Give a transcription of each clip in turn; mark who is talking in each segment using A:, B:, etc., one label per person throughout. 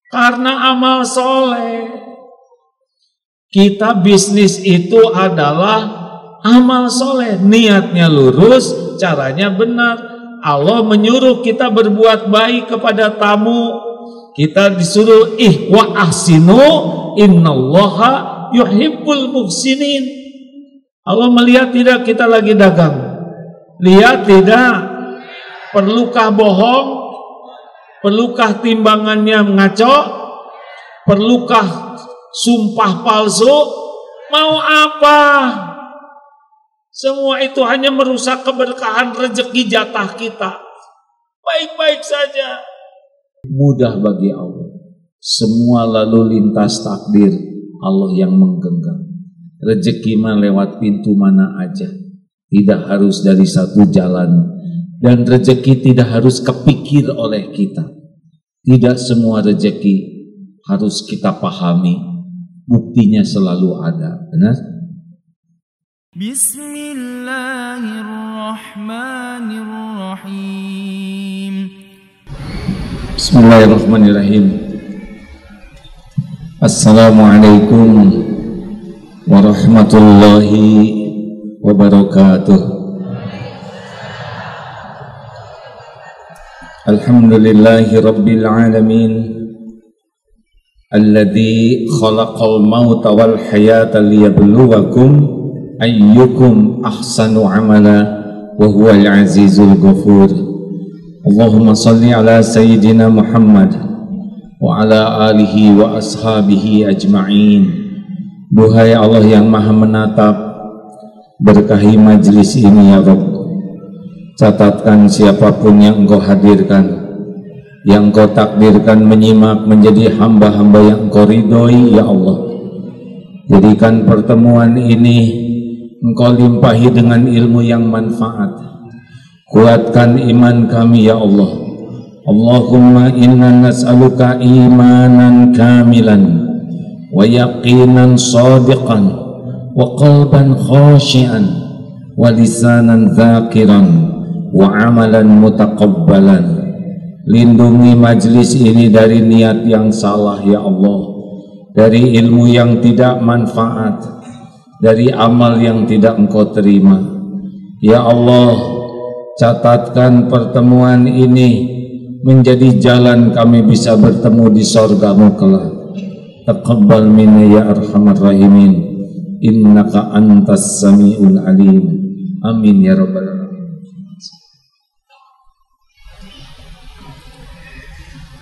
A: Karena amal soleh. Kita bisnis itu adalah amal soleh. Niatnya lurus, caranya benar. Allah menyuruh kita berbuat baik kepada tamu. Kita disuruh wa ahsinu innallaha yuhibbul muhsinin. Allah melihat tidak kita lagi dagang? Lihat tidak? Perlukah bohong? Perlukah timbangannya ngaco? Perlukah sumpah palsu? Mau apa? Semua itu hanya merusak keberkahan rezeki jatah kita. Baik-baik saja. Mudah bagi Allah. Semua lalu lintas takdir Allah yang menggenggam. Rezeki mah lewat pintu mana aja. Tidak harus dari satu jalan. Dan rezeki tidak harus kepikir oleh kita. Tidak semua rezeki harus kita pahami. Buktinya selalu ada. Benar? Bismillahirrahmanirrahim. Bismillahirrahmanirrahim. Assalamualaikum warahmatullahi wabarakatuh. Alhamdulillahi rabbil alamin. Alladzi khalaqal mauta wal hayata liyabluwakum ayyukum ahsanu amala wa huwal azizul ghafur. Allahumma salli ala sayyidina Muhammad wa ala alihi wa ashabihi ajma'in. Duhai Allah yang maha menatap, berkahi majlis ini ya Rabb. Catatkan siapapun yang Engkau hadirkan, yang Engkau takdirkan menyimak menjadi hamba-hamba yang Engkau ridhoi ya Allah. Jadikan pertemuan ini Engkau limpahi dengan ilmu yang manfaat. Kuatkan iman kami ya Allah. Allahumma inna nas'aluka imanan kamilan wa yaqinan sadiqan wa qalban khashian wa lisanan dzakiran wa amalan mutaqabbalan. Lindungi majlis ini dari niat yang salah ya Allah, dari ilmu yang tidak manfaat, dari amal yang tidak Engkau terima ya Allah. Catatkan pertemuan ini menjadi jalan kami bisa bertemu di surga-Mu kelak. Taqabbal minna ya arhamar rahimin, innaka antas samiul alim. Amin ya rabbal alamin.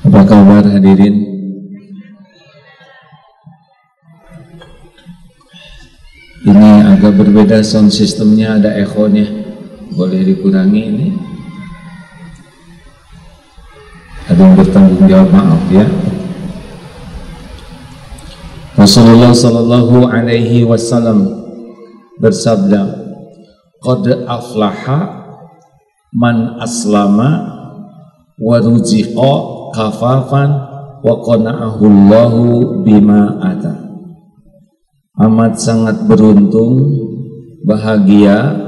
A: Apa kabar hadirin? Ini agak berbeda sound sistemnya, ada echo-nya. Boleh dikurangi ini? Ada yang bertanggung jawab, maaf ya. Rasulullah sallallahu alaihi wasallam bersabda, qad aflaha man aslama wa ruziqa kafafan wa qana'ahu Allahu bima ata. Amat sangat beruntung, bahagia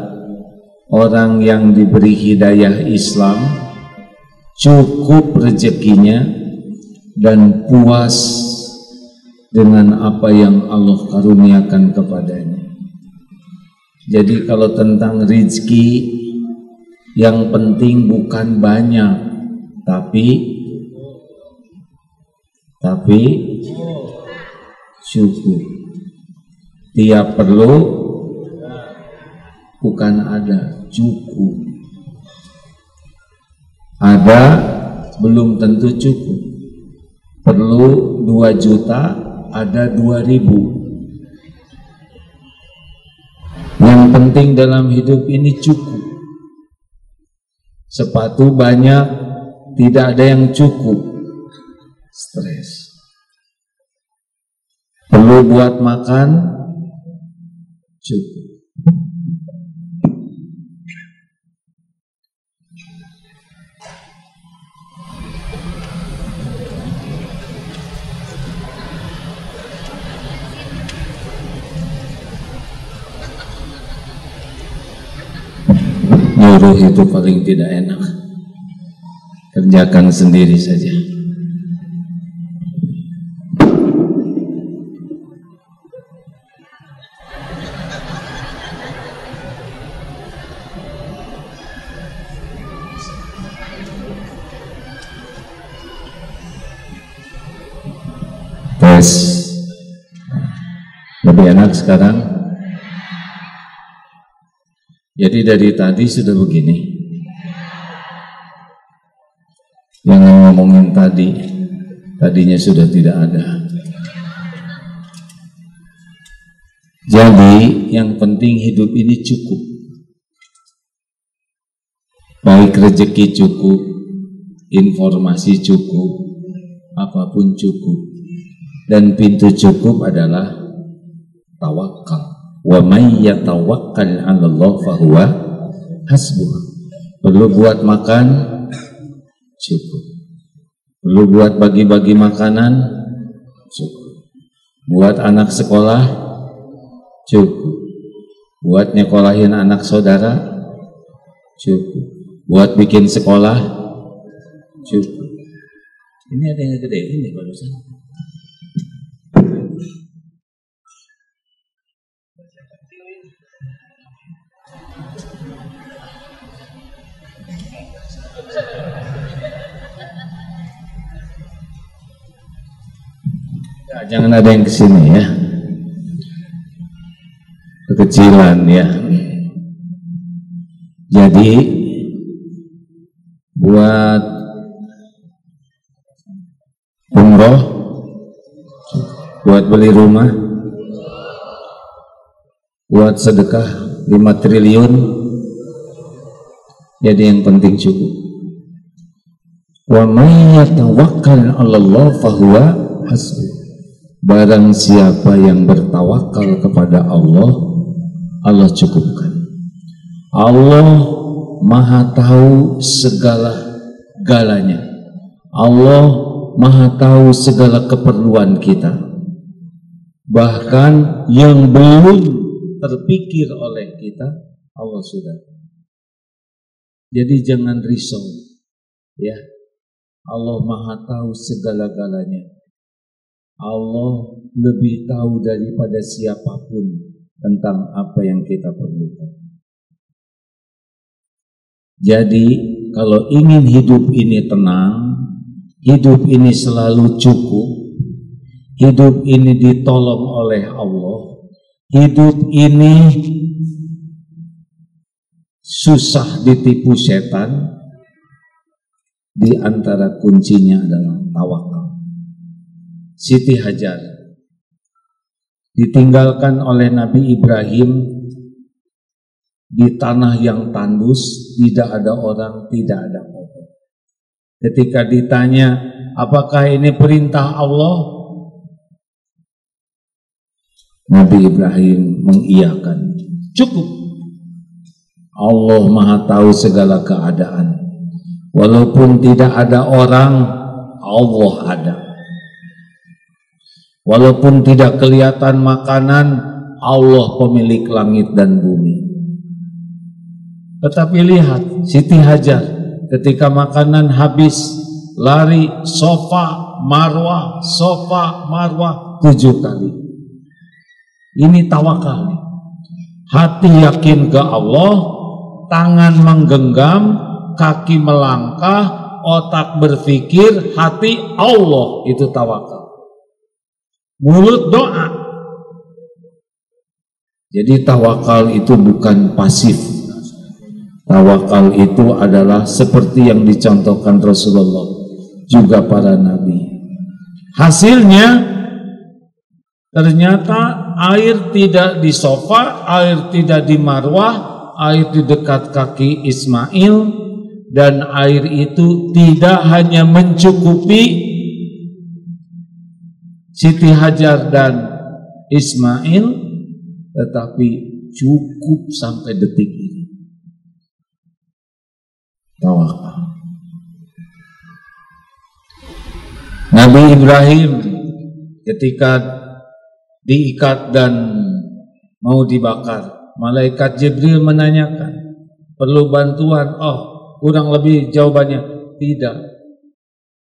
A: orang yang diberi hidayah Islam, cukup rezekinya dan puas dengan apa yang Allah karuniakan kepadanya. Jadi kalau tentang rezeki, yang penting bukan banyak, tapi cukup. Tiap perlu bukan ada, cukup. Ada belum tentu cukup. Perlu 2 juta, ada 2.000. Yang penting dalam hidup ini cukup. Sepatu banyak, tidak ada yang cukup, stres. Perlu buat makan, cukup. Nyuruh itu paling tidak enak. Kerjakan sendiri saja. Tes. Lebih enak sekarang. Jadi dari tadi sudah begini. Yang ngomongin tadinya sudah tidak ada. Jadi yang penting hidup ini cukup. Baik rezeki cukup, informasi cukup, apapun cukup. Dan pintu cukup adalah tawakal. Wa may yatawakkal 'alallah fahuwa hasbuh. Perlu buat makan cukup. Perlu buat bagi-bagi makanan cukup. Buat anak sekolah cukup. Buat nyekolahin anak saudara cukup. Buat bikin sekolah cukup. Ini ada yang gede ini barusan. Ya, jangan ada yang kesini ya. Kekecilan ya. Jadi buat umroh, buat beli rumah, buat sedekah 5 triliun. Jadi yang penting cukup. Wa may yatawakkal 'alallah fahuwa hasbuh. Barang siapa yang bertawakal kepada Allah, Allah cukupkan. Allah Maha tahu segala-galanya. Allah Maha tahu segala keperluan kita. Bahkan yang belum terpikir oleh kita, Allah sudah. Jadi jangan risau, ya. Allah Maha tahu segala-galanya. Allah lebih tahu daripada siapapun tentang apa yang kita perlukan. Jadi kalau ingin hidup ini tenang, hidup ini selalu cukup, hidup ini ditolong oleh Allah, hidup ini susah ditipu setan, di antara kuncinya adalah tawakal. Siti Hajar ditinggalkan oleh Nabi Ibrahim di tanah yang tandus, tidak ada orang, tidak ada pohon. Ketika ditanya, apakah ini perintah Allah? Nabi Ibrahim mengiyakan, cukup. Allah Maha tahu segala keadaan. Walaupun tidak ada orang, Allah ada. Walaupun tidak kelihatan makanan, Allah pemilik langit dan bumi. Tetapi lihat Siti Hajar ketika makanan habis, lari sofa marwah 7 kali. Ini tawakal. Hati yakin ke Allah, tangan menggenggam, kaki melangkah, otak berpikir, hati Allah, itu tawakal. Mulut doa. Jadi tawakal itu bukan pasif. Tawakal itu adalah seperti yang dicontohkan Rasulullah, juga para nabi. Hasilnya ternyata air tidak di sofa, air tidak di marwah, air di dekat kaki Ismail, dan air itu tidak hanya mencukupi Siti Hajar dan Ismail, tetapi cukup sampai detik ini. Tawakal. Nabi Ibrahim ketika diikat dan mau dibakar, malaikat Jibril menanyakan, perlu bantuan? Oh, kurang lebih jawabannya, tidak.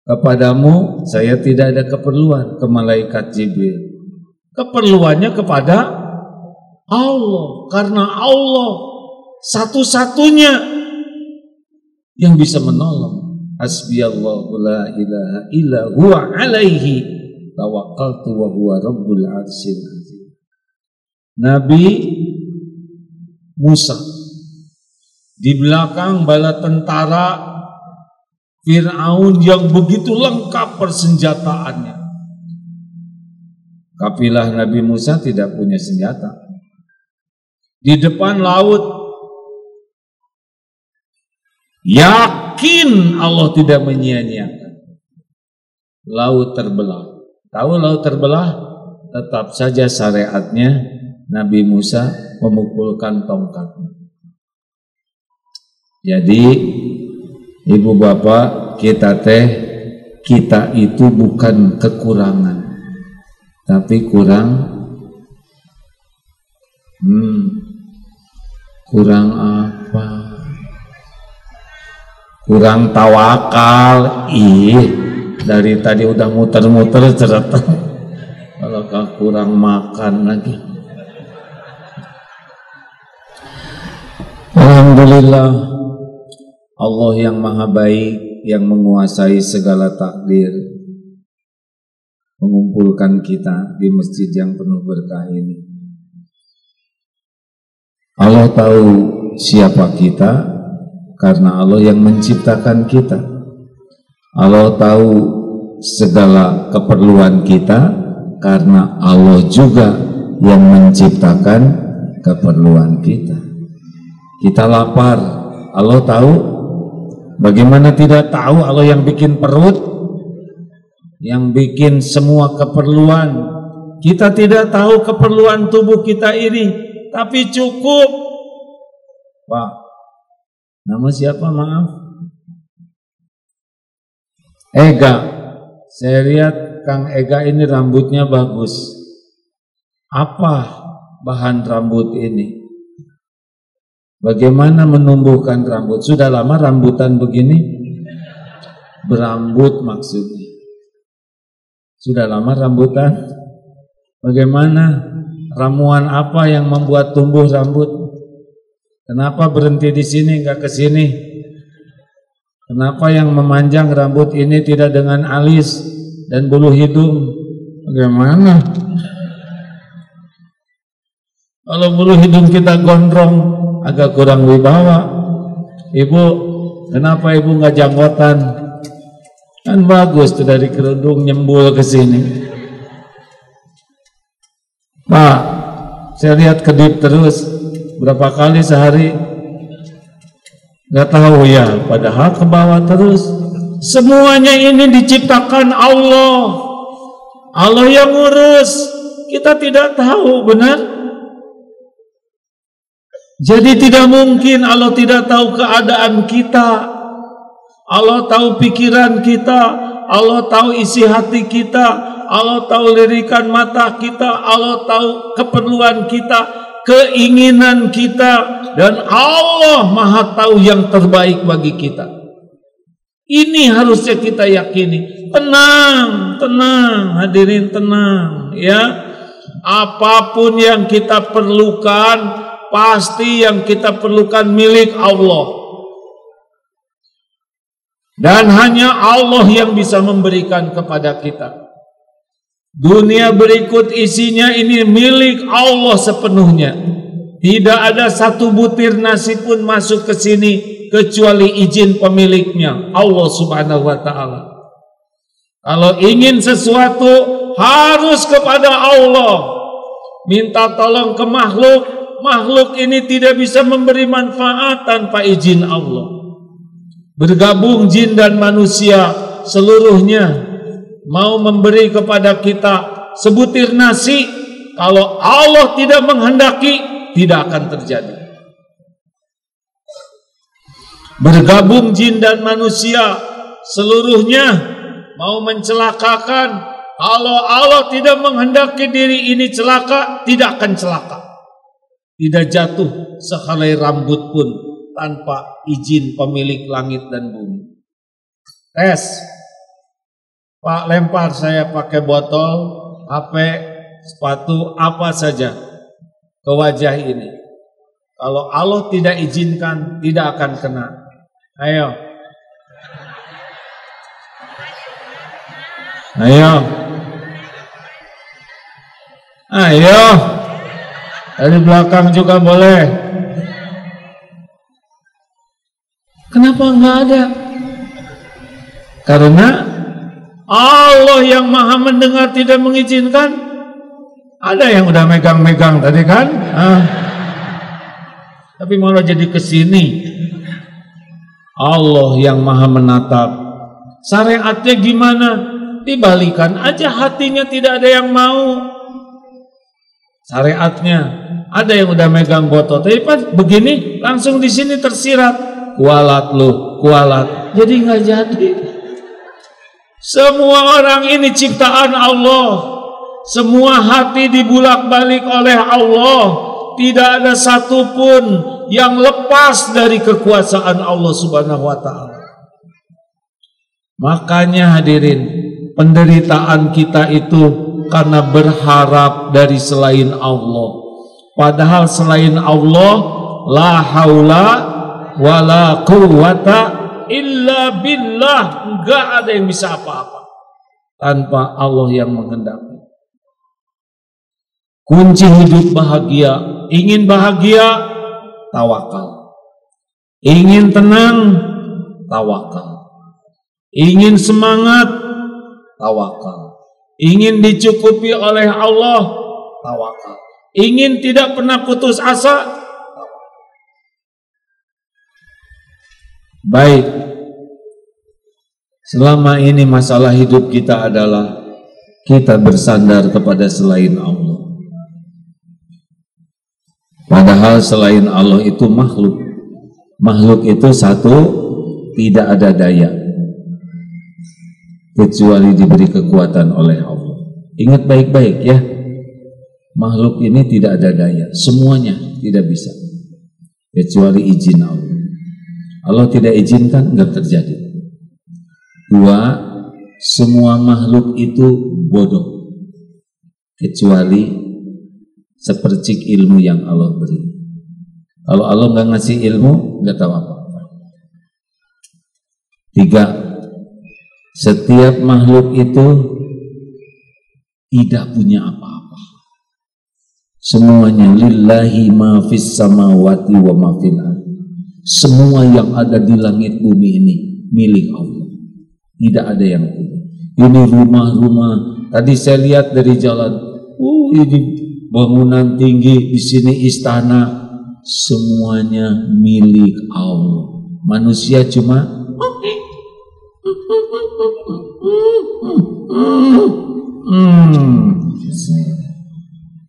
A: Kepadamu saya tidak ada keperluan. Ke malaikat Jibril, keperluannya kepada Allah, karena Allah satu-satunya yang bisa menolong. Hasbiyallahu la ilaha illa huwa alaihi tawakkaltu wa huwa rabbul arsyil azim. Nabi Musa di belakang bala tentara Fir'aun yang begitu lengkap persenjataannya. Kafilah Nabi Musa tidak punya senjata. Di depan laut, yakin Allah tidak menyia-nyiakan. Laut terbelah. Tahu laut terbelah? Tetap saja syariatnya Nabi Musa memukulkan tongkatnya. Jadi ibu bapak, kita itu bukan kekurangan, tapi kurang apa? Kurang tawakal. Dari tadi udah muter-muter cerita. Kalau kurang makan lagi. Alhamdulillah, Allah yang maha baik, yang menguasai segala takdir, mengumpulkan kita di masjid yang penuh berkah ini. Allah tahu siapa kita karena Allah yang menciptakan kita. Allah tahu segala keperluan kita karena Allah juga yang menciptakan keperluan kita. Kita lapar, Allah tahu. Bagaimana tidak tahu Allah yang bikin perut, yang bikin semua keperluan. Kita tidak tahu keperluan tubuh kita ini, tapi cukup. Pak, nama siapa maaf? Ega. Saya lihat Kang Ega ini rambutnya bagus. Apa bahan rambut ini? Bagaimana menumbuhkan rambut? Sudah lama rambutan begini? Berambut maksudnya. Sudah lama rambutan? Bagaimana? Ramuan apa yang membuat tumbuh rambut? Kenapa berhenti di sini, enggak ke sini? Kenapa yang memanjang rambut ini tidak dengan alis dan bulu hidung? Bagaimana? Kalau bulu hidung kita gondrong, agak kurang wibawa. Ibu, kenapa ibu nggak janggotan? Kan bagus tuh dari kerudung nyembul ke sini. Pak, saya lihat kedip terus. Berapa kali sehari? Nggak tahu ya, padahal ke bawah terus. Semuanya ini diciptakan Allah. Allah yang ngurus. Kita tidak tahu, benar? Jadi tidak mungkin Allah tidak tahu keadaan kita. Allah tahu pikiran kita. Allah tahu isi hati kita. Allah tahu lirikan mata kita. Allah tahu keperluan kita, keinginan kita. Dan Allah maha tahu yang terbaik bagi kita. Ini harusnya kita yakini. Tenang, tenang, hadirin tenang ya. Apapun yang kita perlukan, pasti yang kita perlukan milik Allah. Dan hanya Allah yang bisa memberikan kepada kita. Dunia berikut isinya ini milik Allah sepenuhnya. Tidak ada satu butir nasi pun masuk ke sini kecuali izin pemiliknya, Allah Subhanahu wa taala. Kalau ingin sesuatu harus kepada Allah. Minta tolong ke makhluk, makhluk ini tidak bisa memberi manfaat tanpa izin Allah. Bergabung jin dan manusia seluruhnya mau memberi kepada kita sebutir nasi, kalau Allah tidak menghendaki tidak akan terjadi. Bergabung jin dan manusia seluruhnya mau mencelakakan, kalau Allah tidak menghendaki diri ini celaka, tidak akan celaka. Tidak jatuh sehelai rambut pun tanpa izin pemilik langit dan bumi. Tes, Pak, lempar saya pakai botol, HP, sepatu, apa saja ke wajah ini. Kalau Allah tidak izinkan, tidak akan kena. Ayo, ayo, Ayo, dari belakang juga boleh. Kenapa nggak ada? Karena Allah yang maha mendengar tidak mengizinkan. Ada yang udah megang-megang tadi kan? Tapi malah jadi kesini. Allah yang maha menatap. Syariatnya gimana? Dibalikan aja hatinya, tidak ada yang mau. Syariatnya ada yang udah megang botol, tapi pas begini langsung di sini tersirat. Kualat lu, kualat. Jadi nggak jadi. Semua orang ini ciptaan Allah. Semua hati dibulak-balik oleh Allah. Tidak ada satupun yang lepas dari kekuasaan Allah Subhanahu wa ta'ala. Makanya hadirin, penderitaan kita itu karena berharap dari selain Allah. Padahal selain Allah, la haula wala quwwata illa billah, enggak ada yang bisa apa-apa tanpa Allah yang menghendaki. Kunci hidup bahagia, ingin bahagia, tawakal. Ingin tenang, tawakal. Ingin semangat, tawakal. Ingin dicukupi oleh Allah, tawakal. Ingin tidak pernah putus asa, tawakal. Baik, selama ini masalah hidup kita adalah kita bersandar kepada selain Allah. Padahal selain Allah itu makhluk. Makhluk itu satu, tidak ada daya kecuali diberi kekuatan oleh Allah. Ingat baik-baik ya, makhluk ini tidak ada daya, semuanya tidak bisa kecuali izin Allah. Allah tidak izinkan, nggak terjadi. Dua, semua makhluk itu bodoh kecuali sepercik ilmu yang Allah beri. Kalau Allah nggak ngasih ilmu, nggak tahu apa-apa. Tiga, setiap makhluk itu tidak punya apa-apa. Semuanya lillahi ma fis samawati wa ma fil ardh. Semua yang ada di langit bumi ini milik Allah. Tidak ada yang punya. Ini rumah-rumah. Tadi saya lihat dari jalan. Ini bangunan tinggi, di sini istana. Semuanya milik Allah. Manusia cuma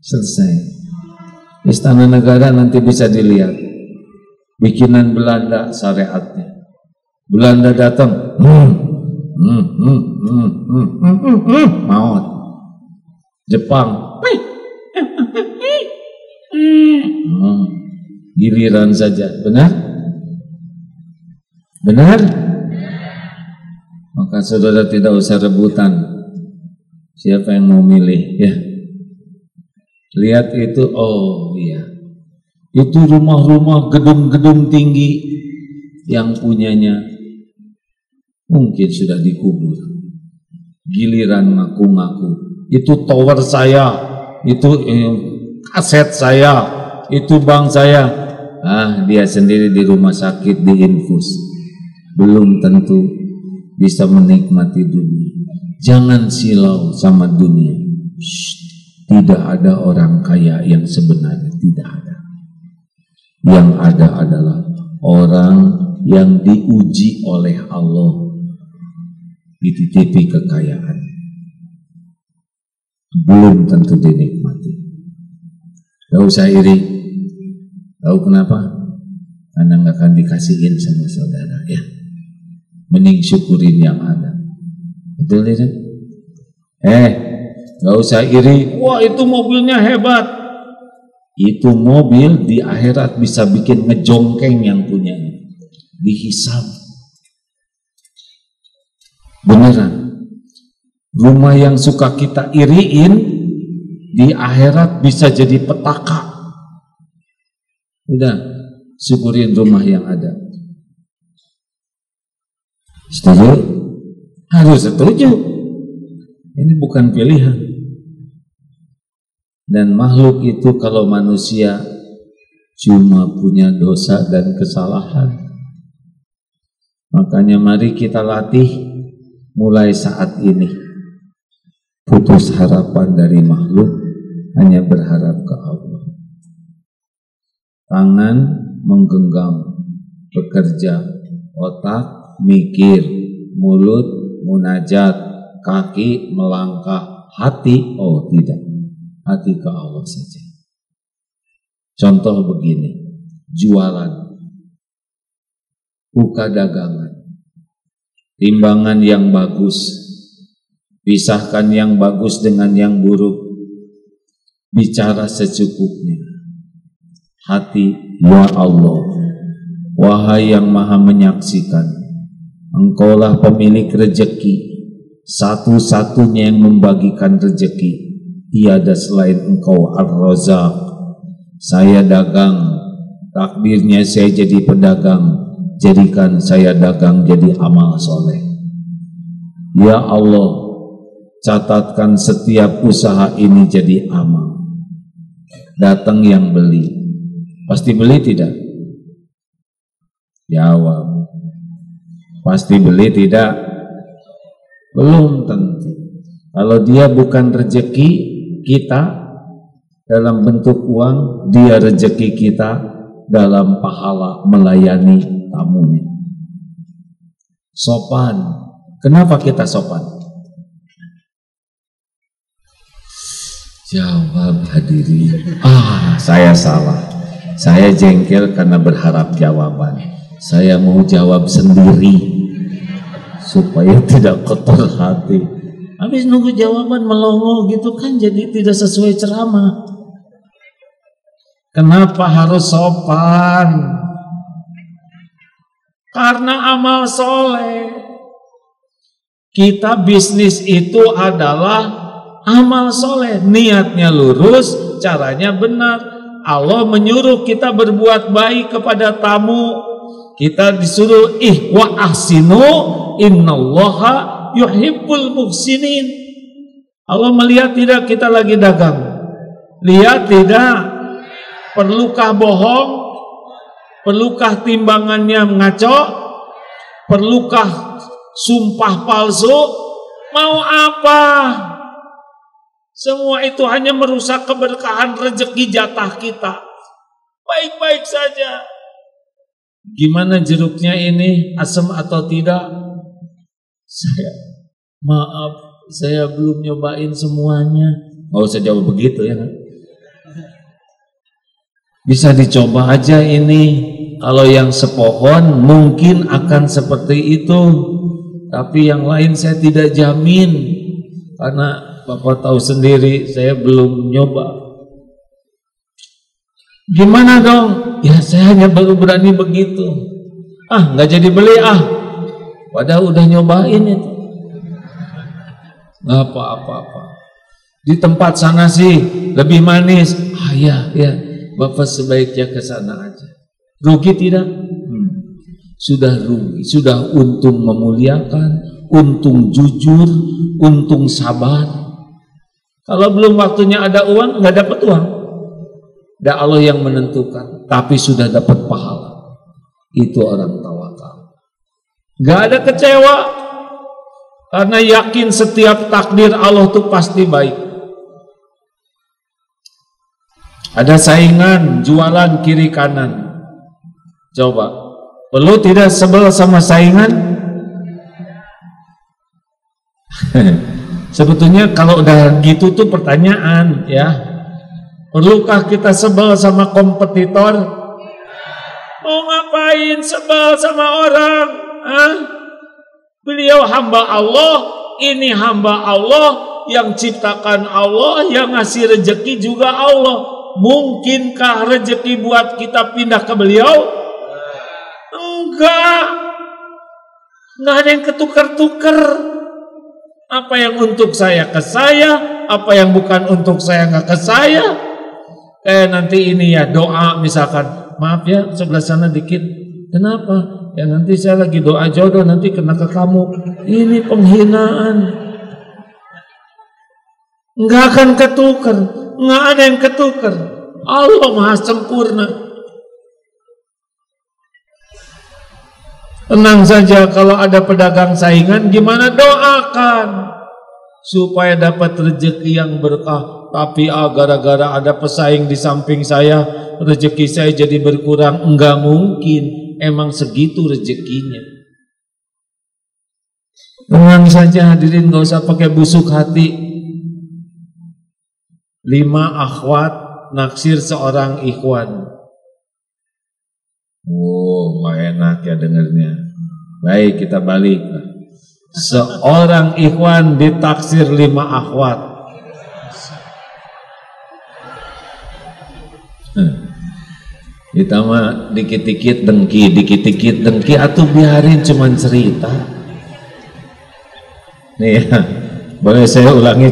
A: selesai. Istana negara nanti bisa dilihat. Bikinan Belanda syariatnya. Belanda datang, maut. Jepang, giliran saja. Benar? Benar? Maka saudara tidak usah rebutan. Siapa yang mau milih ya? Lihat itu, oh iya. Itu rumah-rumah, gedung-gedung tinggi yang punyanya mungkin sudah dikubur. Giliran ngaku-ngaku, itu tower saya, itu aset saya, itu bank saya. Dia sendiri di rumah sakit diinfus. Belum tentu bisa menikmati dunia. Jangan silau sama dunia. Tidak ada orang kaya yang sebenarnya, tidak ada. Yang ada adalah orang yang diuji oleh Allah, dititipi kekayaan, belum tentu dinikmati. Gak usah iri. Tahu kenapa? Karena gak akan dikasihin sama saudara ya. Mending syukurin yang ada. Betul ya? Gak usah iri. Wah, itu mobilnya hebat. Itu mobil di akhirat bisa bikin ngejongkeng yang punyanya, dihisab. Beneran. Rumah yang suka kita iriin di akhirat bisa jadi petaka. Udah, syukurin rumah yang ada. Setuju? Harus setuju. Ini bukan pilihan. Dan makhluk itu kalau manusia cuma punya dosa dan kesalahan. Makanya mari kita latih mulai saat ini. Putus harapan dari makhluk, hanya berharap ke Allah. Tangan menggenggam, bekerja, otak mikir, mulut munajat, kaki melangkah, hati oh tidak, hati ke Allah saja. Contoh begini, jualan, buka dagangan, timbangan yang bagus, pisahkan yang bagus dengan yang buruk, bicara secukupnya. Hati, ya Allah, wahai yang maha menyaksikan, Engkaulah pemilik rezeki, satu-satunya yang membagikan rezeki, tiada selain Engkau Ar-Razzaq. Saya dagang, takdirnya saya jadi pedagang, jadikan saya dagang jadi amal soleh. Ya Allah, catatkan setiap usaha ini jadi amal. Datang yang beli, pasti beli tidak? Jawab, pasti beli tidak? Belum tentu. Kalau dia bukan rezeki kita dalam bentuk uang, dia rezeki kita dalam pahala melayani tamunya. Sopan. Kenapa kita sopan? Jawab hadirin. Saya salah. Saya jengkel karena berharap jawaban. Saya mau jawab sendiri supaya tidak kotor hati. Habis nunggu jawaban melongo gitu kan jadi tidak sesuai ceramah. Kenapa harus sopan? Karena amal soleh. Kita bisnis itu adalah amal soleh. Niatnya lurus, caranya benar. Allah menyuruh kita berbuat baik kepada tamu. Kita disuruh wa ahsinu innallaha yuhibbul muhsinin. Allah melihat tidak kita lagi dagang? Lihat tidak? Perlukah bohong? Perlukah timbangannya ngaco? Perlukah sumpah palsu? Mau apa? Semua itu hanya merusak keberkahan rezeki jatah kita. Baik-baik saja. Gimana jeruknya ini, asam atau tidak? Maaf, saya belum nyobain semuanya. Nggak usah jawab begitu ya. Bisa dicoba aja ini. Kalau yang sepohon mungkin akan seperti itu, tapi yang lain saya tidak jamin. Karena Bapak tahu sendiri, saya belum nyoba. Gimana dong? Ya saya hanya baru berani begitu. Nggak jadi beli Padahal udah nyobain itu. Nggak apa-apa. Di tempat sana sih lebih manis. Ya, Bapak sebaiknya ke sana aja. Rugi tidak? Sudah rugi. Sudah untung memuliakan, untung jujur, untung sabar. Kalau belum waktunya ada uang, nggak dapat uang. Dan Allah yang menentukan, tapi sudah dapat pahala. Itu orang tawakal. Gak ada kecewa, karena yakin setiap takdir Allah itu pasti baik. Ada saingan jualan kiri kanan. Coba, perlu tidak sebel sama saingan? Sebetulnya kalau udah gitu tuh pertanyaan ya. Perlukah kita sebel sama kompetitor? Mau ngapain sebel sama orang? Beliau hamba Allah, ini hamba Allah, yang ciptakan Allah, yang ngasih rezeki juga Allah. Mungkinkah rezeki buat kita pindah ke beliau? Enggak ada yang ketukar-tukar. Apa yang untuk saya ke saya, apa yang bukan untuk saya nggak ke saya. Nanti ini ya doa misalkan, maaf ya sebelah sana dikit. Kenapa? Ya nanti saya lagi doa jodoh, nanti kena ke kamu. Ini penghinaan. Nggak akan ketukar. nggak ada yang ketukar. Allah maha sempurna. Tenang saja, kalau ada pedagang saingan gimana, doakan supaya dapat rezeki yang berkah. Tapi gara-gara ada pesaing di samping saya, rezeki saya jadi berkurang. Enggak mungkin, emang segitu rezekinya. Tenang saja hadirin, gak usah pakai busuk hati. 5 akhwat naksir seorang ikhwan. Oh, gak enak ya dengernya. Baik, kita balik. Seorang ikhwan ditaksir 5 akhwat. Kita mah dikit-dikit dengki, atau biarin cuman cerita. Nih ya, boleh saya ulangi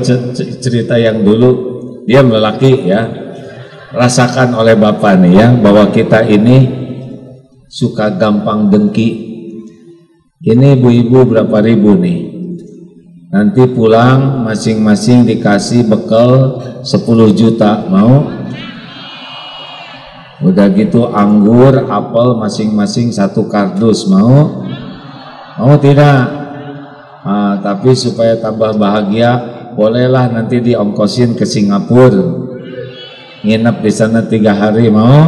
A: cerita yang dulu. Dia lelaki ya, rasakan oleh bapak nih ya, bahwa kita ini suka gampang dengki. Ini ibu-ibu berapa ribu nih, nanti pulang masing-masing dikasih bekal 10 juta, mau? Udah gitu anggur, apel masing-masing 1 kardus, mau? Mau tidak? Tapi supaya tambah bahagia, bolehlah nanti diongkosin ke Singapura, nginep di sana 3 hari, mau?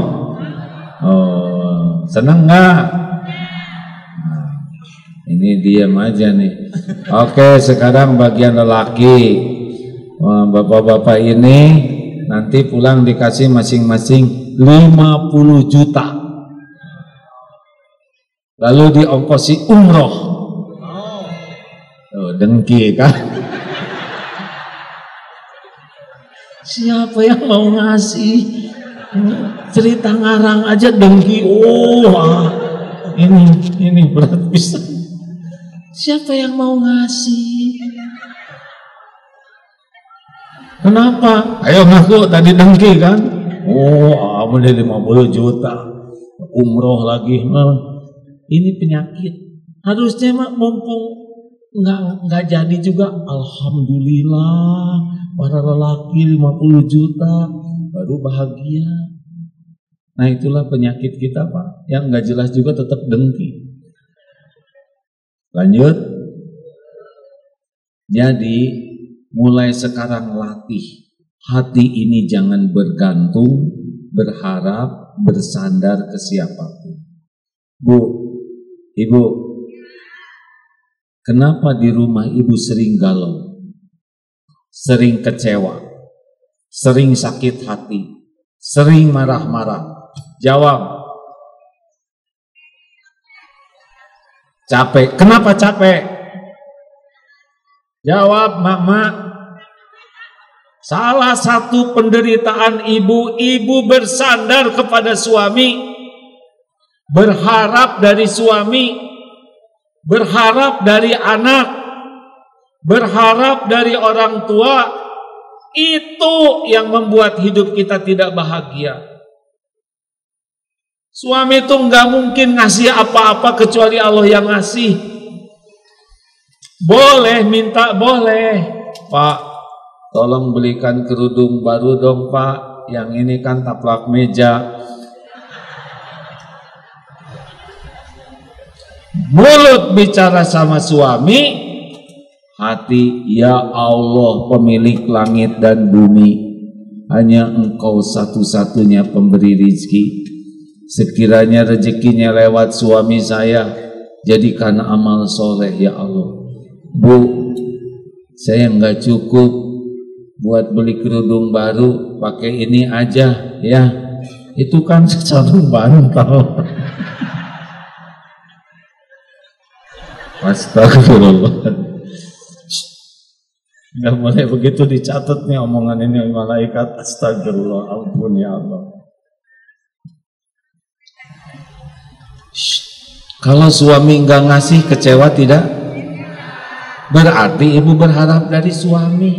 A: Oh, senang nggak? Ini diam aja nih. Oke, sekarang bagian lelaki. Bapak-bapak ini nanti pulang dikasih masing-masing 50 juta, lalu diongkosi umroh. Dengki kan? Siapa yang mau ngasih? Cerita ngarang aja dengki. Ini berat bisa. Siapa yang mau ngasih? Kenapa? Ayo ngaku tadi dengki kan? Boleh 50 juta umroh lagi. Ini penyakit. Harusnya mumpung nggak jadi juga, alhamdulillah para lelaki 50 juta baru bahagia. Nah, itulah penyakit kita, Pak, yang nggak jelas juga tetap dengki. Lanjut. Jadi mulai sekarang latih hati ini, jangan bergantung, berharap, bersandar ke siapapun. Bu, ibu, kenapa di rumah ibu sering galau, sering kecewa, sering sakit hati, sering marah-marah? Jawab. Capek. Kenapa capek? Jawab, Mama. Salah satu penderitaan ibu bersandar kepada suami, berharap dari suami, berharap dari anak, berharap dari orang tua. Itu yang membuat hidup kita tidak bahagia. Suami itu nggak mungkin ngasih apa-apa kecuali Allah yang ngasih. Boleh minta, boleh. Pak, tolong belikan kerudung baru dong, Pak. Yang ini kan taplak meja. Mulut bicara sama suami, hati, ya Allah pemilik langit dan bumi, hanya Engkau satu-satunya pemberi rezeki. Sekiranya rezekinya lewat suami saya, jadikan amal soleh ya Allah. Bu, saya nggak cukup buat beli kerudung baru, pakai ini aja ya. Itu kan sarung bantal. Astagfirullah. Nggak boleh begitu, dicatat nih omongan ini malaikat. Astagfirullah, ampun ya Allah. Kalau suami nggak ngasih, kecewa tidak? Berarti ibu berharap dari suami.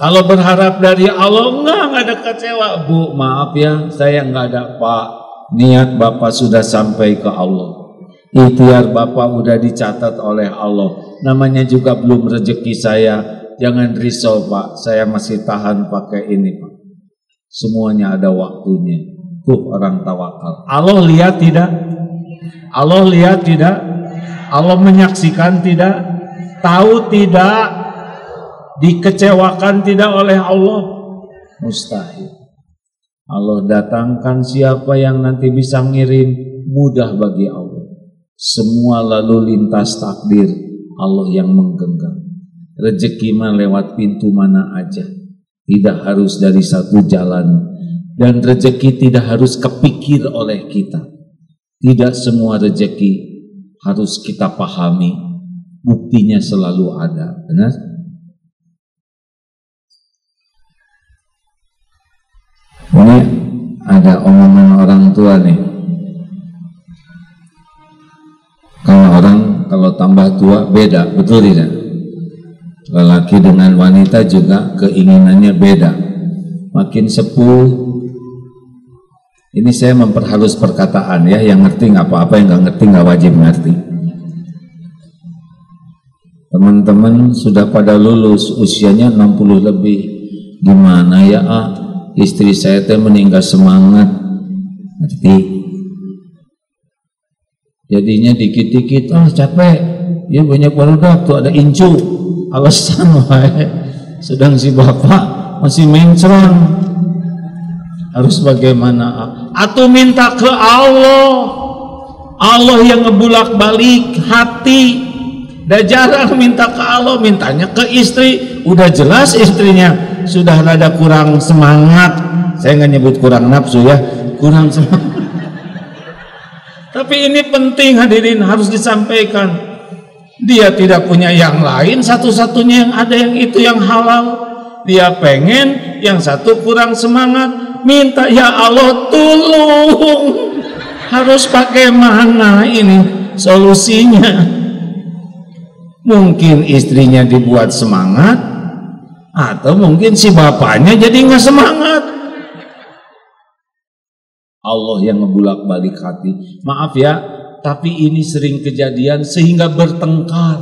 A: Kalau berharap dari Allah, nggak ada kecewa. Bu, maaf ya, saya nggak ada. Pak, niat Bapak sudah sampai ke Allah. Ikhtiar Bapak udah dicatat oleh Allah. Namanya juga belum rezeki saya, jangan risau Pak, saya masih tahan pakai ini Pak. Semuanya ada waktunya. Tuh orang tawakal. Allah lihat tidak? Allah lihat tidak? Allah menyaksikan tidak? Tahu tidak? Dikecewakan tidak oleh Allah? Mustahil. Allah datangkan siapa yang nanti bisa ngirim, mudah bagi Allah. Semua lalu lintas takdir Allah yang menggenggam. Rezeki mah lewat pintu mana aja, tidak harus dari satu jalan. Dan rezeki tidak harus kepikir oleh kita. Tidak semua rezeki harus kita pahami. Buktinya selalu ada. Benar? Ini ada omongan orang tua nih. Kalau tambah tua beda, betul tidak? Lelaki dengan wanita juga keinginannya beda. Makin sepuh, ini saya memperhalus perkataan ya, yang ngerti nggak apa-apa, yang nggak ngerti nggak wajib ngerti. Teman-teman sudah pada lulus, usianya 60 lebih. Gimana ya istri saya teh meninggal semangat, ngerti? Jadinya dikit-dikit, capek, ya banyak barudak tuh ada incu, alasan wae. Sedang si bapak masih mencron. Harus bagaimana? Atau minta ke Allah. Allah yang ngebulak balik hati. Dah jarang minta ke Allah, mintanya ke istri. Udah jelas istrinya sudah rada kurang semangat. Saya nggak nyebut kurang nafsu ya, kurang semangat. Tapi ini penting hadirin, harus disampaikan. Dia tidak punya yang lain, satu-satunya yang ada yang itu yang halal. Dia pengen, yang satu kurang semangat, minta ya Allah tolong. Harus bagaimana ini solusinya? Mungkin istrinya dibuat semangat, atau mungkin si bapaknya jadi nggak semangat. Allah yang ngebulak balik hati. Maaf ya, tapi ini sering kejadian sehingga bertengkar.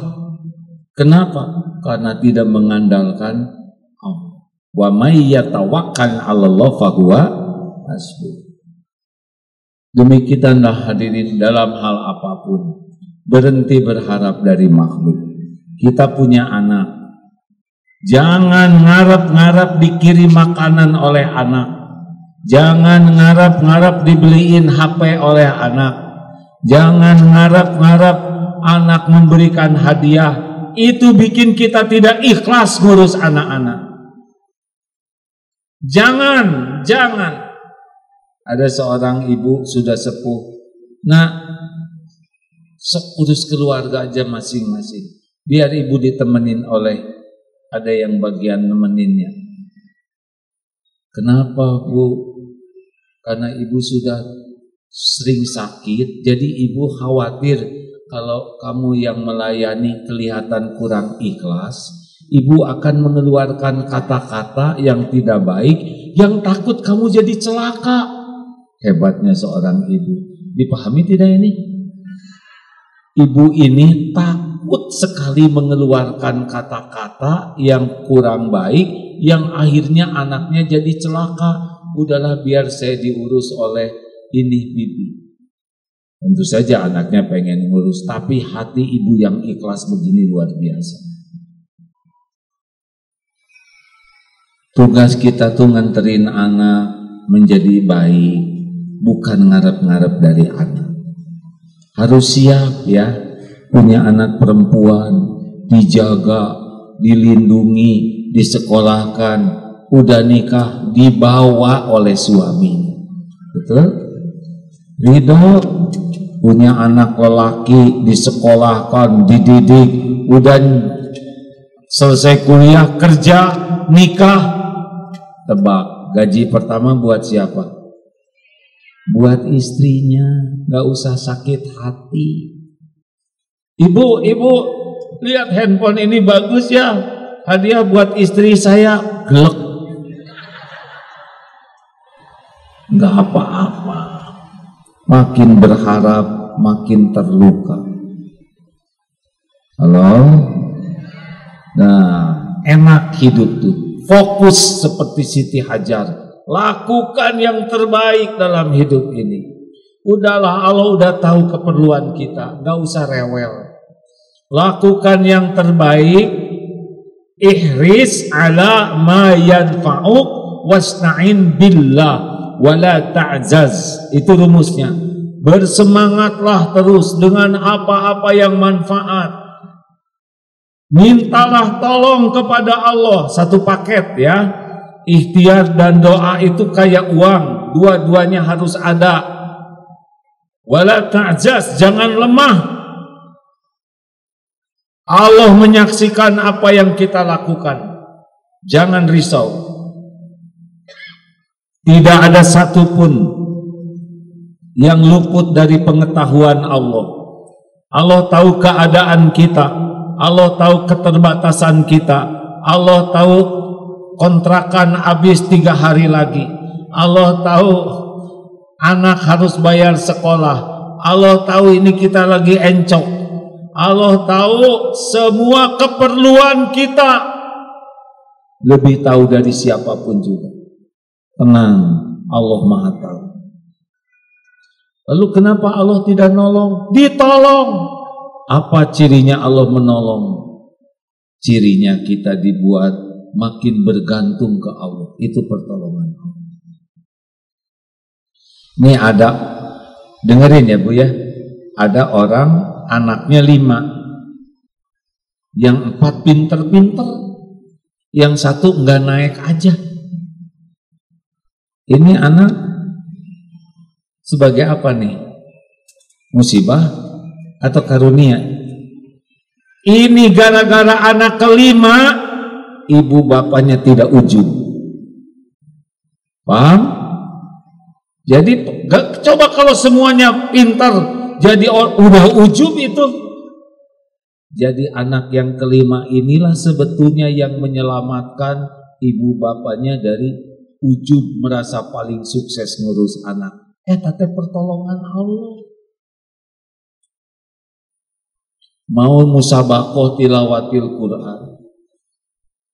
A: Kenapa? Karena tidak mengandalkan Allah. Wa may yatawakkal 'alallah fahuwa hasbuh. Demikianlah hadirin dalam hal apapun. Berhenti berharap dari makhluk. Kita punya anak. Jangan ngarep-ngarep dikirim makanan oleh anak. Jangan ngarap-ngarap dibeliin HP oleh anak. Jangan ngarap-ngarap anak memberikan hadiah. Itu bikin kita tidak ikhlas ngurus anak-anak. Jangan. Ada seorang ibu sudah sepuh. Nah, urus keluarga aja masing-masing. Biar ibu ditemenin oleh, ada yang bagian nemeninnya. Kenapa Bu? Karena ibu sudah sering sakit, jadi ibu khawatir kalau kamu yang melayani kelihatan kurang ikhlas, ibu akan mengeluarkan kata-kata yang tidak baik, yang takut kamu jadi celaka. Hebatnya seorang ibu. Dipahami tidak ini? Ibu ini takut sekali mengeluarkan kata-kata yang kurang baik, yang akhirnya anaknya jadi celaka. Udahlah biar saya diurus oleh ini bibi. Tentu saja anaknya pengen ngurus, tapi hati ibu yang ikhlas begini luar biasa. Tugas kita tuh nganterin anak menjadi baik, bukan ngarep-ngarep dari anak. Harus siap ya, punya anak perempuan, dijaga, dilindungi, disekolahkan. Udah nikah dibawa oleh suaminya, betul? Ridho, punya anak lelaki disekolahkan, dididik, udah selesai kuliah, kerja, nikah. Tebak, gaji pertama buat siapa? Buat istrinya, gak usah sakit hati. Ibu, lihat handphone ini bagus ya, hadiah buat istri saya. Gelek. Nggak apa-apa, makin berharap makin terluka. Halo, nah enak hidup tuh. Fokus seperti Siti Hajar. Lakukan yang terbaik dalam hidup ini. Udahlah, Allah udah tahu keperluan kita, gak usah rewel. Lakukan yang terbaik. Ihris ala ma yanfa'uk wasta'in billah wala ta'jaz. Itu rumusnya. Bersemangatlah terus dengan apa-apa yang manfaat. Mintalah tolong kepada Allah. Satu paket ya. Ikhtiar dan doa itu kayak uang, dua-duanya harus ada. Wala ta'jaz, jangan lemah. Allah menyaksikan apa yang kita lakukan. Jangan risau. Tidak ada satupun yang luput dari pengetahuan Allah. Allah tahu keadaan kita. Allah tahu keterbatasan kita. Allah tahu kontrakan habis 3 hari lagi. Allah tahu anak harus bayar sekolah. Allah tahu ini kita lagi encok. Allah tahu semua keperluan kita. Lebih tahu dari siapapun juga. Tenang, Allah Maha tahu. Lalu kenapa Allah tidak nolong? Ditolong. Apa cirinya Allah menolong? Cirinya kita dibuat makin bergantung ke Allah. Itu pertolongan Allah. Ini ada, dengerin ya Bu ya. Ada orang anaknya 5, yang 4 pinter-pinter, yang 1 enggak naik aja. Ini anak sebagai apa nih? Musibah atau karunia? Ini gara-gara anak ke-5 ibu bapaknya tidak ujub. Paham? Jadi coba kalau semuanya pintar jadi udah ujub itu. Jadi anak yang ke-5 inilah sebetulnya yang menyelamatkan ibu bapaknya dari ujub, merasa paling sukses ngurus anak. Tapi pertolongan Allah. Mau musabaqah tilawatil Quran,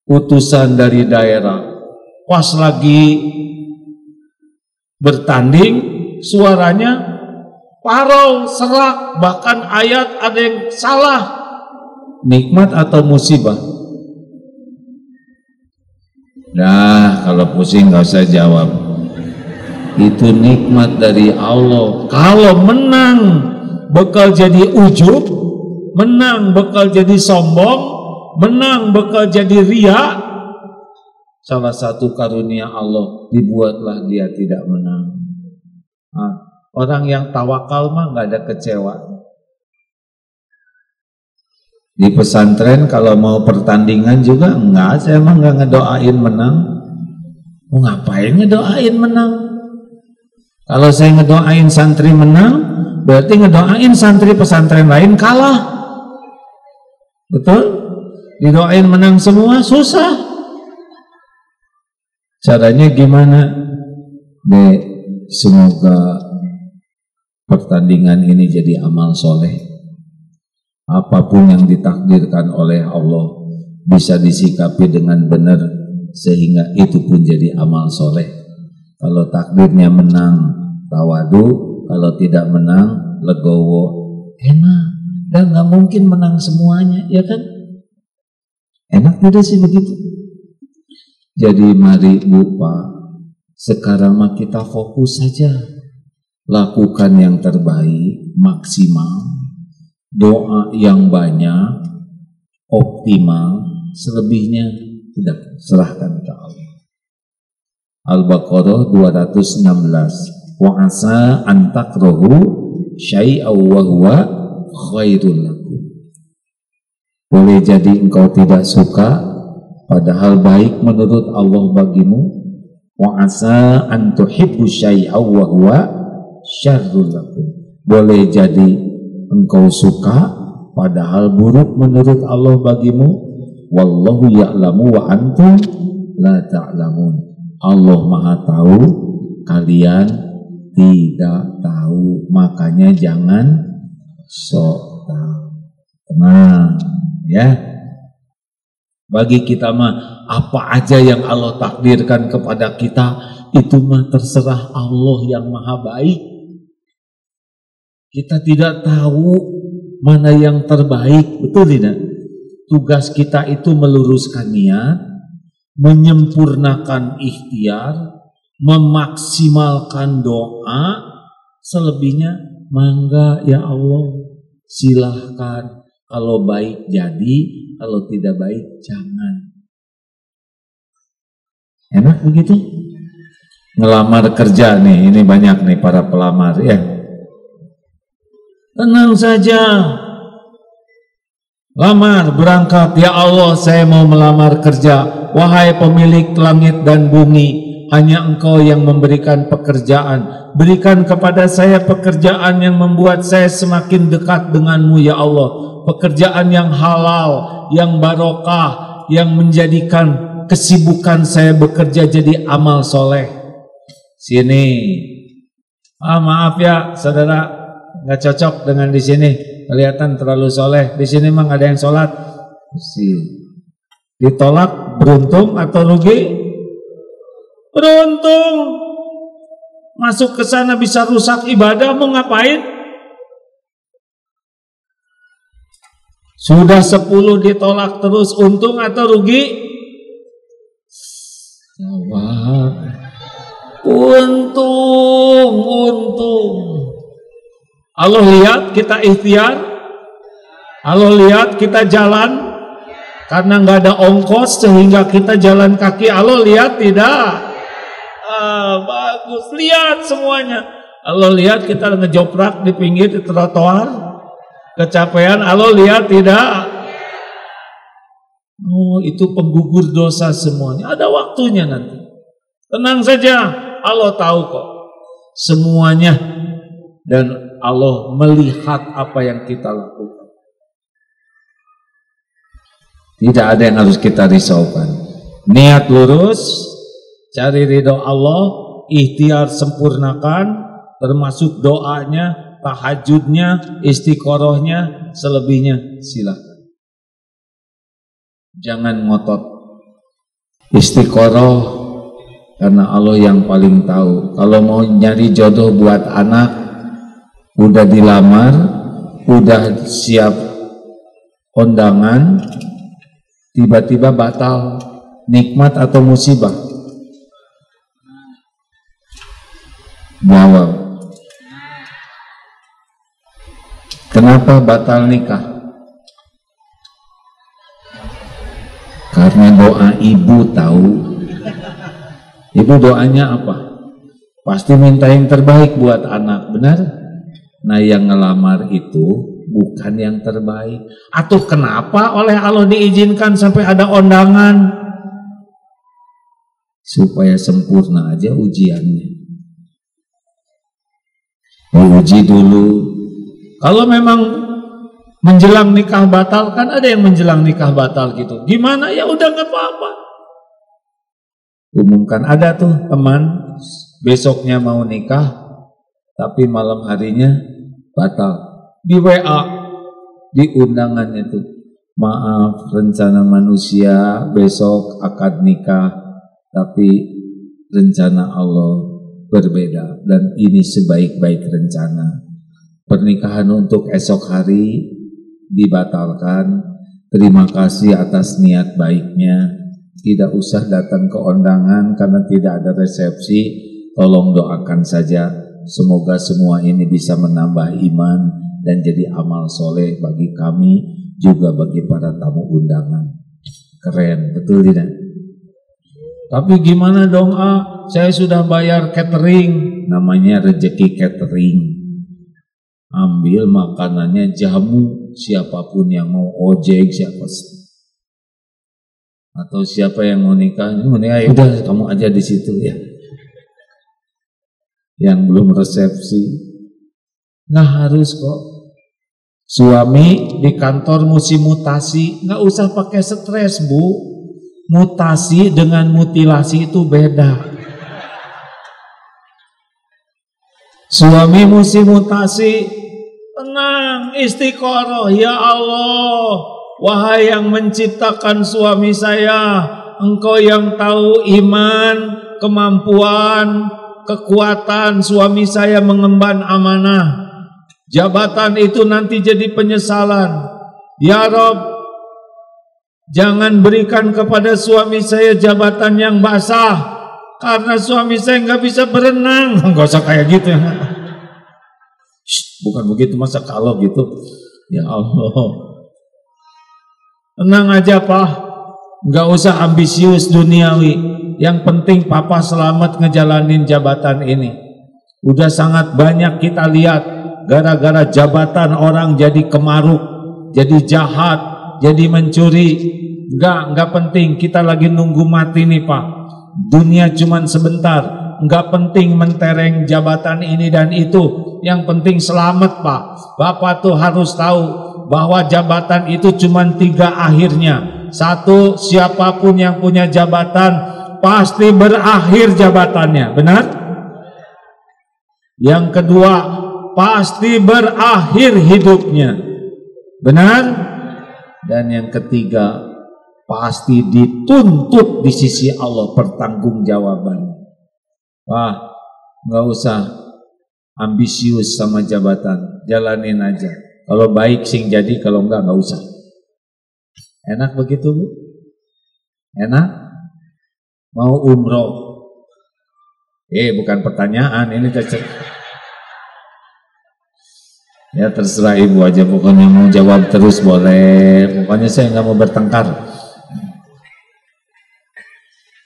A: utusan dari daerah, pas lagi bertanding suaranya parau, serak, bahkan ayat ada yang salah. Nikmat atau musibah? Nah, kalau pusing gak usah jawab. Itu nikmat dari Allah. Kalau menang bakal jadi ujub, menang bakal jadi sombong, menang bakal jadi ria. Salah satu karunia Allah, dibuatlah dia tidak menang. Orang yang tawakal mah gak ada kecewa. Di pesantren kalau mau pertandingan juga enggak, saya emang enggak ngedoain menang. Mau ngapain ngedoain menang? Kalau saya ngedoain santri menang, berarti ngedoain santri pesantren lain kalah. Betul? Didoain menang semua susah. Caranya gimana? Semoga pertandingan ini jadi amal soleh. Apapun yang ditakdirkan oleh Allah bisa disikapi dengan benar, sehingga itu pun jadi amal soleh. Kalau takdirnya menang, tawadu. Kalau tidak menang, legowo. Enak. Dan gak mungkin menang semuanya, ya kan? Enak tidak sih begitu? Jadi mari Bu Pak, sekarang mah kita fokus saja. Lakukan yang terbaik, maksimal. Doa yang banyak, optimal, selebihnya tidak, serahkan ke Allah. Al-Baqarah 216. Wa asa an takrahu syai'aw wa huwa khairul lakum. Boleh jadi engkau tidak suka, padahal baik menurut Allah bagimu. Wa asa an tuhibbu syai'aw wa huwa syarrul lakum. Boleh jadi engkau suka padahal buruk menurut Allah bagimu. Wallahu ya'lamu wa antum la ta'lamun. Allah Maha tahu, kalian tidak tahu. Makanya jangan sok tahu. Tenang ya. Bagi kita mah apa aja yang Allah takdirkan kepada kita itu mah terserah Allah yang maha baik. Kita tidak tahu mana yang terbaik, betul tidak? Tugas kita itu meluruskan niat, menyempurnakan ikhtiar, memaksimalkan doa, selebihnya mangga ya Allah, silahkan. Kalau baik jadi, kalau tidak baik jangan. Enak begitu? Ngelamar kerja nih, ini banyak nih para pelamar ya. Tenang saja. Lamar, berangkat, ya Allah saya mau melamar kerja. Wahai pemilik langit dan bumi, hanya Engkau yang memberikan pekerjaan. Berikan kepada saya pekerjaan yang membuat saya semakin dekat denganmu ya Allah. Pekerjaan yang halal, yang barokah, yang menjadikan kesibukan saya bekerja jadi amal soleh. Sini, maaf ya saudara, nggak cocok dengan di sini. Kelihatan terlalu soleh. Di sini memang ada yang sholat. Ditolak beruntung atau rugi? Beruntung. Masuk ke sana bisa rusak ibadah, mau ngapain? Sudah 10 ditolak terus, untung atau rugi? Jawab. Untung. Allah lihat kita ikhtiar, Allah lihat kita jalan, karena nggak ada ongkos sehingga kita jalan kaki. Allah lihat tidak? Bagus, lihat semuanya. Allah lihat kita ngejoprak di pinggir di trotoar, kecapean. Allah lihat tidak? Oh, itu penggugur dosa semuanya. Ada waktunya nanti. Tenang saja, Allah tahu kok semuanya, dan Allah melihat apa yang kita lakukan. Tidak ada yang harus kita risaukan. Niat lurus, cari ridho Allah, ikhtiar sempurnakan, termasuk doanya, tahajudnya, istiqorohnya, selebihnya silakan. Jangan ngotot. Istiqoroh karena Allah yang paling tahu. Kalau mau nyari jodoh buat anak, udah dilamar, udah siap kondangan, tiba-tiba batal, nikmat atau musibah? Jawab. Kenapa batal nikah? Karena doa ibu tahu. Ibu doanya apa? Pasti minta yang terbaik buat anak, benar? Nah, yang ngelamar itu bukan yang terbaik. Atau kenapa oleh Allah diizinkan sampai ada undangan? Supaya sempurna aja ujiannya. Diuji dulu. Kalau memang menjelang nikah batal, kan ada yang menjelang nikah batal gitu. Gimana? Ya udah nggak apa-apa. Umumkan, ada tuh teman besoknya mau nikah, tapi malam harinya batal. Di WA, di undangannya tuh, maaf rencana manusia besok akad nikah, tapi rencana Allah berbeda, dan ini sebaik-baik rencana. Pernikahan untuk esok hari dibatalkan. Terima kasih atas niat baiknya. Tidak usah datang ke undangan karena tidak ada resepsi. Tolong doakan saja. Semoga semua ini bisa menambah iman dan jadi amal soleh bagi kami, juga bagi para tamu undangan. Keren, betul tidak? Tapi gimana dong, saya sudah bayar catering. Namanya rezeki catering. Ambil makanannya, jamu, siapapun yang mau, ojek siapa, atau siapa yang mau nikah, ya udah kamu aja di situ ya. Yang belum resepsi nggak harus kok. Suami di kantor musim mutasi, nggak usah pakai stres bu. Mutasi dengan mutilasi itu beda. Suami musim mutasi, tenang, istiqoroh, ya Allah, wahai yang menciptakan suami saya, Engkau yang tahu iman, kemampuan, kekuatan suami saya mengemban amanah. Jabatan itu nanti jadi penyesalan. Ya Rob, jangan berikan kepada suami saya jabatan yang basah, karena suami saya nggak bisa berenang. Nggak usah kayak gitu ya. Bukan begitu, masa kalau gitu. Ya Allah, tenang aja Pak, nggak usah ambisius duniawi. Yang penting Papa selamat ngejalanin jabatan ini. Udah sangat banyak kita lihat gara-gara jabatan orang jadi kemaruk, jadi jahat, jadi mencuri. Enggak penting, kita lagi nunggu mati nih Pak. Dunia cuman sebentar, enggak penting mentereng jabatan ini dan itu. Yang penting selamat Pak. Bapak tuh harus tahu bahwa jabatan itu cuman 3 akhirnya. 1, siapapun yang punya jabatan pasti berakhir jabatannya, benar? Yang kedua, pasti berakhir hidupnya, benar? Dan yang ketiga, pasti dituntut di sisi Allah pertanggungjawaban. Wah, nggak usah ambisius sama jabatan, jalanin aja. Kalau baik sing jadi, kalau enggak usah. Enak begitu Bu? Enak? Mau umroh? Bukan pertanyaan, ini ya terserah Ibu aja, pokoknya mau jawab terus boleh. Pokoknya saya nggak mau bertengkar.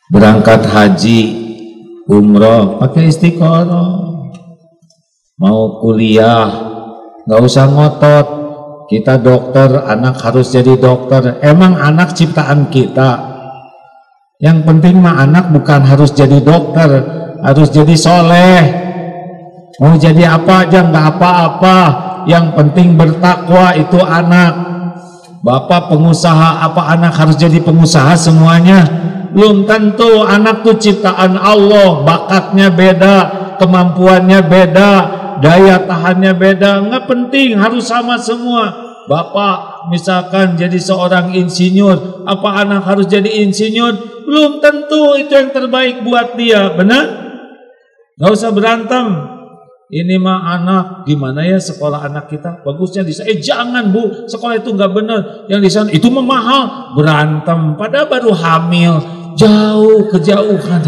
A: Berangkat haji, umroh, pakai istiqoroh. Mau kuliah, nggak usah ngotot. Kita dokter, anak harus jadi dokter. Emang anak ciptaan kita? Yang penting mah anak bukan harus jadi dokter, harus jadi soleh. Mau jadi apa aja nggak apa-apa. Yang penting bertakwa itu anak. Bapak pengusaha, apa anak harus jadi pengusaha semuanya? Belum tentu. Anak tuh ciptaan Allah, bakatnya beda, kemampuannya beda, daya tahannya beda. Nggak penting harus sama semua. Bapak misalkan jadi seorang insinyur, apa anak harus jadi insinyur? Belum tentu itu yang terbaik buat dia, benar? Nggak usah berantem. Ini mah anak, gimana ya sekolah anak kita? Bagusnya di sana. Jangan Bu, sekolah itu nggak benar. Yang di sana itu mah mahal. Berantem, padahal baru hamil, jauh kejauhan.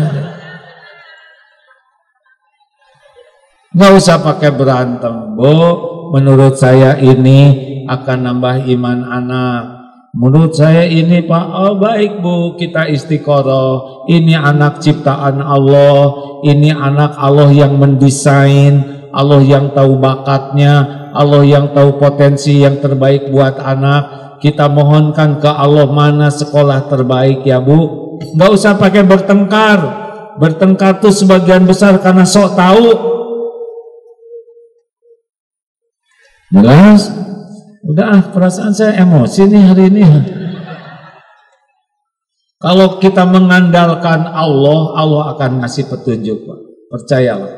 A: Nggak usah pakai berantem Bu. Menurut saya ini akan nambah iman anak. Menurut saya ini Pak, oh baik Bu, kita istiqoroh. Ini anak ciptaan Allah, ini anak Allah yang mendesain, Allah yang tahu bakatnya, Allah yang tahu potensi yang terbaik buat anak. Kita mohonkan ke Allah mana sekolah terbaik ya Bu. Nggak usah pakai bertengkar. Bertengkar tuh sebagian besar karena sok tahu. Jelas? Udah perasaan saya emosi nih hari ini. Kalau kita mengandalkan Allah, Allah akan ngasih petunjuk Pak. Percayalah.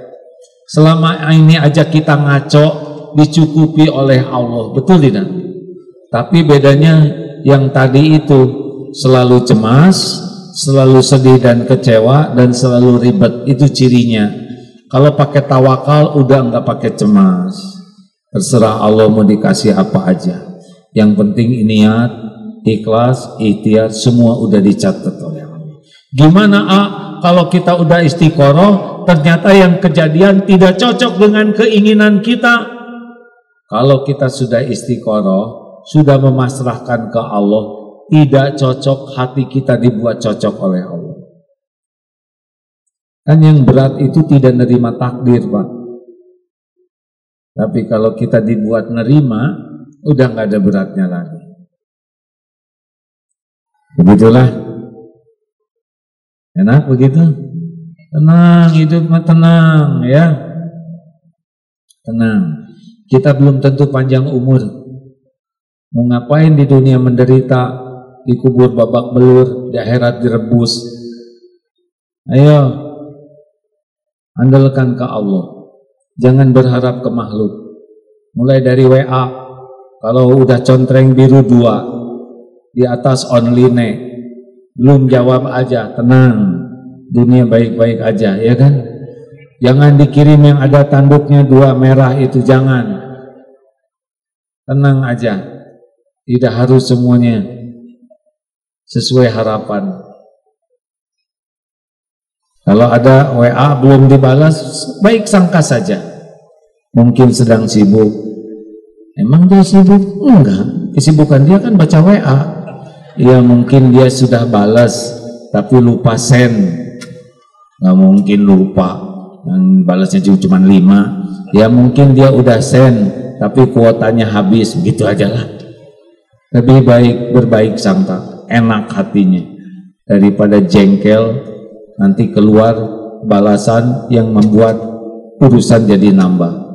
A: Selama ini aja kita ngaco, dicukupi oleh Allah. Betul tidak? Tapi bedanya yang tadi itu selalu cemas, selalu sedih dan kecewa, dan selalu ribet. Itu cirinya. Kalau pakai tawakal udah nggak pakai cemas. Terserah Allah mau dikasih apa aja. Yang penting niat, ikhlas, ikhtiar, semua udah dicatat oleh Allah. Gimana kalau kita udah istiqoroh, ternyata yang kejadian tidak cocok dengan keinginan kita? Kalau kita sudah istiqoroh, sudah memasrahkan ke Allah, tidak cocok, hati kita dibuat cocok oleh Allah. Kan yang berat itu tidak nerima takdir Pak. Tapi kalau kita dibuat nerima, udah nggak ada beratnya lagi. Begitulah. Enak begitu? Tenang, hidup mah tenang ya. Tenang. Kita belum tentu panjang umur. Mau ngapain di dunia menderita, dikubur babak belur, di akhirat direbus. Ayo, andalkan ke Allah. Jangan berharap ke makhluk. Mulai dari WA, kalau udah contreng biru 2, di atas online, belum jawab aja, tenang, dunia baik-baik aja, ya kan? Jangan dikirim yang ada tanduknya 2 merah itu, jangan. Tenang aja, tidak harus semuanya sesuai harapan. Kalau ada WA belum dibalas, baik sangka saja, mungkin sedang sibuk. Emang dia sibuk? Enggak, kesibukan dia kan baca WA. Ya mungkin dia sudah balas tapi lupa send. Nggak mungkin lupa, yang balasnya cuma 5. Ya mungkin dia udah send tapi kuotanya habis, begitu aja lah. Lebih baik berbaik sangka, enak hatinya, daripada jengkel nanti keluar balasan yang membuat urusan jadi nambah.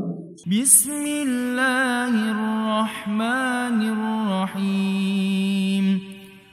B: Bismillahirrahmanirrahim.